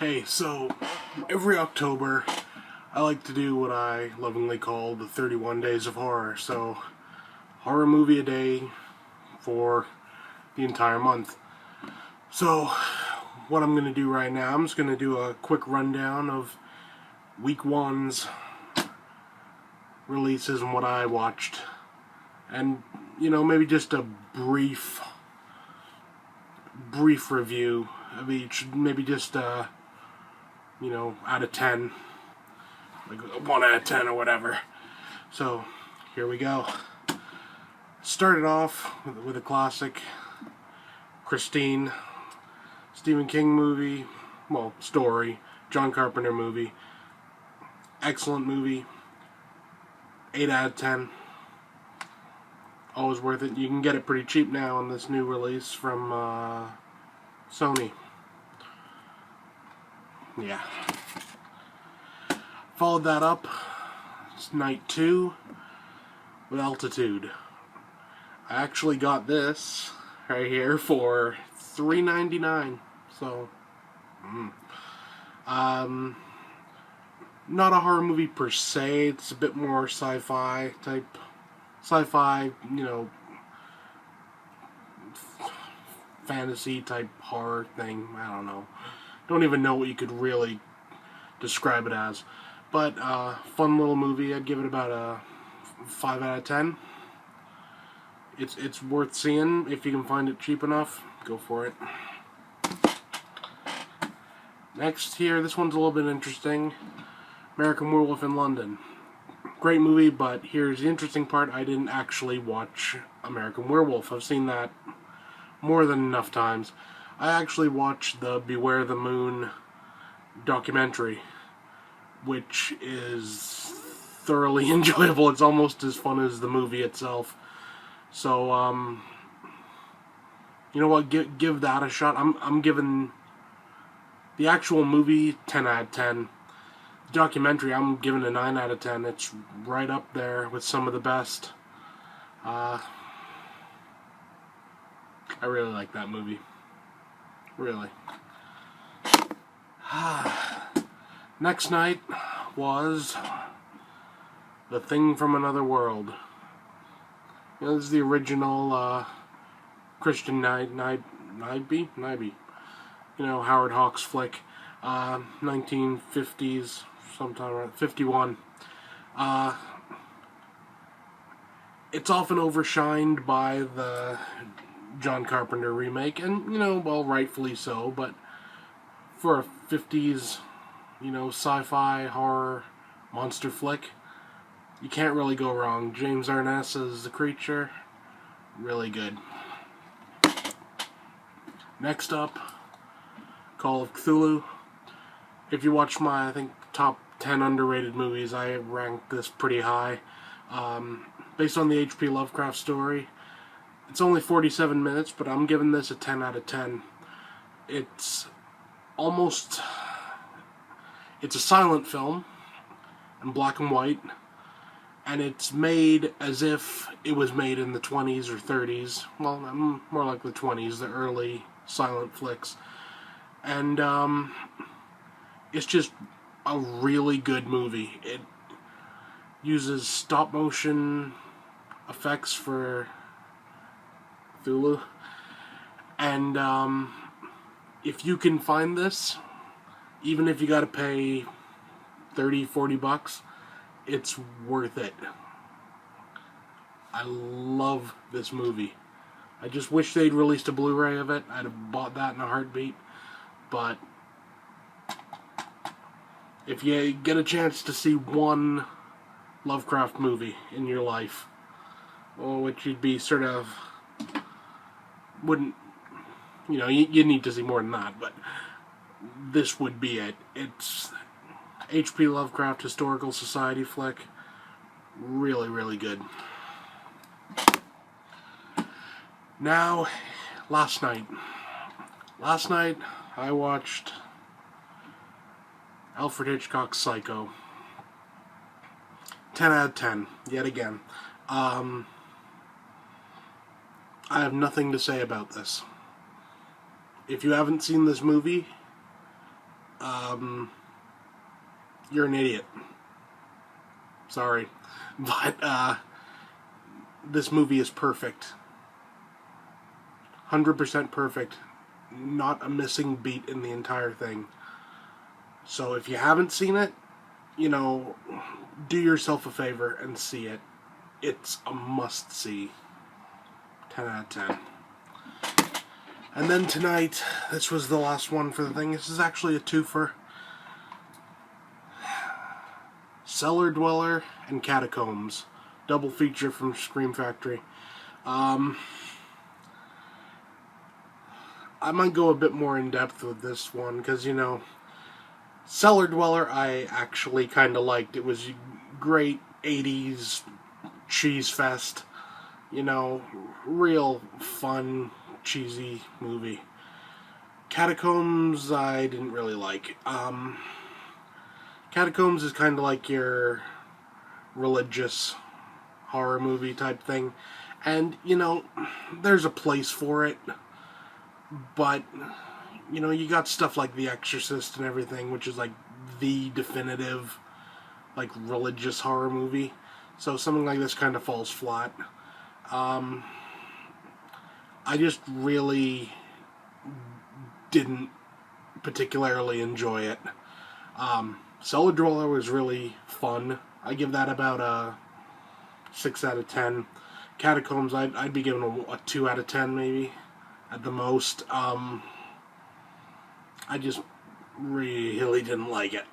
Hey, so every October I like to do what I lovingly call the 31 Days of Horror. So, horror movie a day for the entire month. So, what I'm going to do right now, I'm just going to do a quick rundown of week one's releases and what I watched. And, maybe just a brief review of each. Maybe just, out of 10. Like 1 out of 10 or whatever. So, here we go. Started off with a classic, Christine, Stephen King movie, story, John Carpenter movie. Excellent movie. 8 out of 10. Always worth it. You can get it pretty cheap now on this new release from Sony. Yeah. Followed that up, it's night 2 with Altitude. I actually got this right here for $3.99. So, not a horror movie per se. It's a bit more sci-fi, fantasy type horror thing. I don't know. Don't even know what you could really describe it as. But fun little movie. I'd give it about a 5 out of 10. It's worth seeing if you can find it cheap enough. Go for it. Next here, this one's a little bit interesting. American Werewolf in London. Great movie, but here's the interesting part. I didn't actually watch American Werewolf. I've seen that more than enough times. I actually watched the Beware the Moon documentary, which is thoroughly enjoyable. It's almost as fun as the movie itself. So, you know what? Give that a shot. I'm giving the actual movie 10 out of 10. The documentary, I'm giving a 9 out of 10. It's right up there with some of the best. I really like that movie. Really. Next night was The Thing from Another World. This is the original Christian Nyby? Howard Hawks flick. 1950s, sometime around 51. It's often overshined by the John Carpenter remake, and, rightfully so, but for a 50s, sci-fi, horror, monster flick, you can't really go wrong. James Arness as the creature, really good. Next up, Call of Cthulhu. If you watch my, top 10 underrated movies, I ranked this pretty high. Based on the H.P. Lovecraft story. It's only 47 minutes, but I'm giving this a 10 out of 10. It's a silent film in black and white, and it's made as if it was made in the 20s or 30s. Well, more like the 20s, the early silent flicks. And it's just a really good movie. It uses stop motion effects for Cthulhu, and if you can find this, even if you gotta pay $30-40, it's worth it. I love this movie. I just wish they'd released a Blu-ray of it. I'd have bought that in a heartbeat. But if you get a chance to see one Lovecraft movie in your life, which you'd be sort of, you need to see more than that, but this would be it. It's H.P. Lovecraft Historical Society flick. Really, really good. Now, last night I watched Alfred Hitchcock's Psycho. 10 out of 10, yet again. I have nothing to say about this. If you haven't seen this movie, you're an idiot. Sorry. But, this movie is perfect. 100% perfect. Not a missing beat in the entire thing. So if you haven't seen it, you know, do yourself a favor and see it. It's a must-see. 10 out of 10. And then tonight, this was the last one for the thing. This is actually a twofer. Cellar Dweller and Catacombs. Double feature from Scream Factory. I might go a bit more in depth with this one, because, you know, Cellar Dweller I actually kind of liked. It was great 80s cheese fest. You know, real fun, cheesy movie. Catacombs I didn't really like. Catacombs is kind of like your religious horror movie type thing. And, you know, there's a place for it. But, you know, you got stuff like The Exorcist and everything, which is like the definitive, like, religious horror movie. So something like this kind of falls flat. I just really didn't particularly enjoy it. Cellar Dweller was really fun. I give that about a 6 out of 10. Catacombs, I'd be giving a 2 out of 10 maybe, at the most. I just really didn't like it.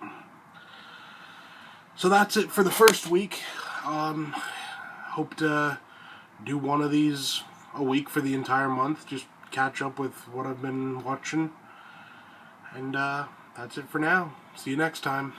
So that's it for the first week. Hope to do one of these a week for the entire month. Just catch up with what I've been watching. And that's it for now. See you next time.